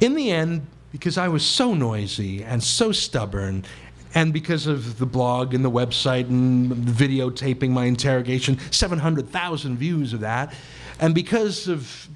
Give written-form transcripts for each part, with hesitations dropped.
In the end, because I was so noisy and so stubborn, and because of the blog and the website and videotaping my interrogation, 700,000 views of that, and because of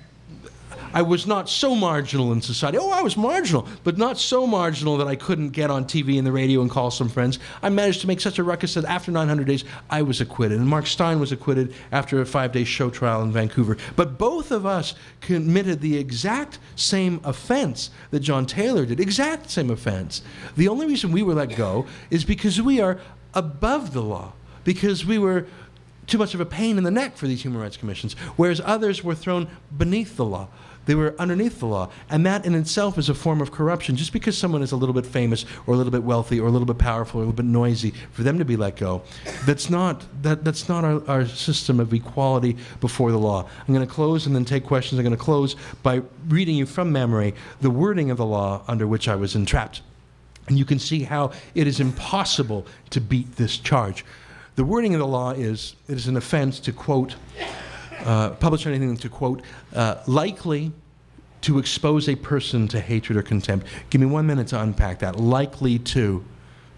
I was not so marginal in society. Oh, I was marginal, but not so marginal that I couldn't get on TV and the radio and call some friends. I managed to make such a ruckus that after 900 days, I was acquitted. And Mark Stein was acquitted after a 5-day show trial in Vancouver. But both of us committed the exact same offense that John Taylor did. Exact same offense. The only reason we were let go is because we are above the law. Because we were too much of a pain in the neck for these human rights commissions, whereas others were thrown beneath the law. They were underneath the law. And that in itself is a form of corruption. Just because someone is a little bit famous or a little bit wealthy or a little bit powerful or a little bit noisy, for them to be let go, that's not our system of equality before the law. I'm going to close and then take questions. I'm going to close by reading you from memory the wording of the law under which I was entrapped. And you can see how it is impossible to beat this charge. The wording of the law is, it is an offense to quote, publish anything to quote, likely to expose a person to hatred or contempt. Give me 1 minute to unpack that. Likely to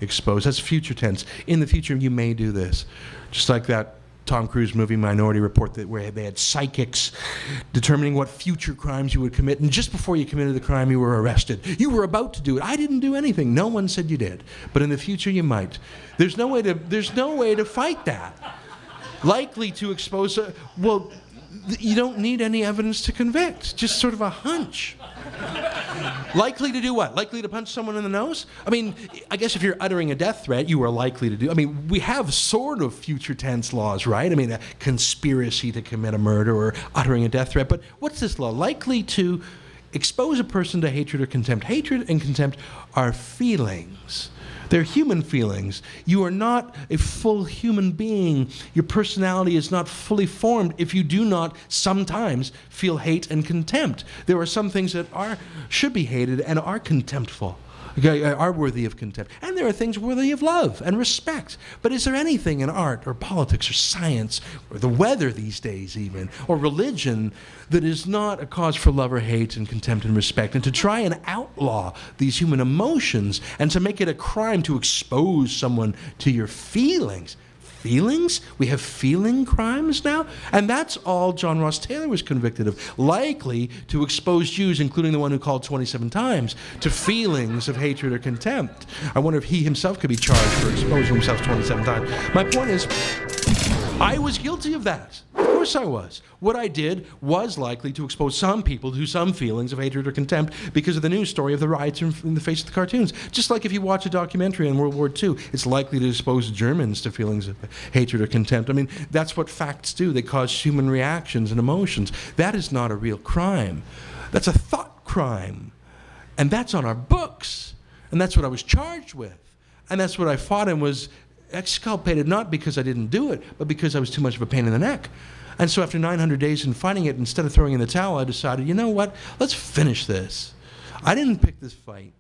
expose. That's future tense. In the future, you may do this. Just like that Tom Cruise movie Minority Report where they had psychics determining what future crimes you would commit, and just before you committed the crime, you were arrested. You were about to do it. I didn't do anything. No one said you did. But in the future, you might. There's no way to fight that. Likely to expose, well, you don't need any evidence to convict. Just sort of a hunch. Likely to do what? Likely to punch someone in the nose? I mean, I guess if you're uttering a death threat, you are likely to do. I mean, we have sort of future tense laws, right? I mean, a conspiracy to commit a murder or uttering a death threat. But what's this law? Likely to expose a person to hatred or contempt. Hatred and contempt are feelings. They're human feelings. You are not a full human being. Your personality is not fully formed if you do not sometimes feel hate and contempt. There are some things that should be hated and are contemptful, okay, are worthy of contempt. And there are things worthy of love and respect. But is there anything in art or politics or science or the weather these days even, or religion, that is not a cause for love or hate and contempt and respect? And to try and outlaw these human emotions and to make it a crime to expose someone to your feelings. Feelings? We have feeling crimes now? And that's all John Ross Taylor was convicted of. Likely to expose Jews, including the one who called 27 times, to feelings of hatred or contempt. I wonder if he himself could be charged for exposing himself 27 times. My point is, I was guilty of that. Of course I was. What I did was likely to expose some people to some feelings of hatred or contempt because of the news story of the riots in the face of the cartoons. Just like if you watch a documentary on World War II, it's likely to expose Germans to feelings of hatred or contempt. I mean, that's what facts do. They cause human reactions and emotions. That is not a real crime. That's a thought crime. And that's on our books. And that's what I was charged with. And that's what I fought and was exculpated, not because I didn't do it, but because I was too much of a pain in the neck. And so after 900 days in fighting it, instead of throwing in the towel, I decided, you know what, let's finish this. I didn't pick this fight.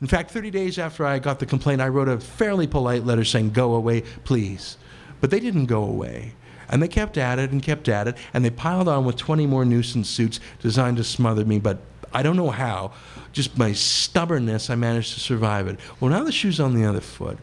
In fact, 30 days after I got the complaint, I wrote a fairly polite letter saying, go away, please. But they didn't go away. And they kept at it, and they piled on with 20 more nuisance suits designed to smother me, but I don't know how. Just my stubbornness, I managed to survive it. Well, now the shoe's on the other foot.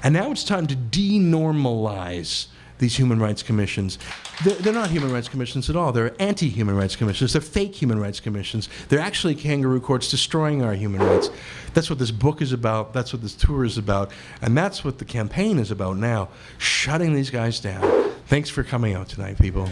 And now it's time to denormalize these human rights commissions. They're not human rights commissions at all. They're anti-human rights commissions. They're fake human rights commissions. They're actually kangaroo courts destroying our human rights. That's what this book is about. That's what this tour is about. And that's what the campaign is about now, shutting these guys down. Thanks for coming out tonight, people.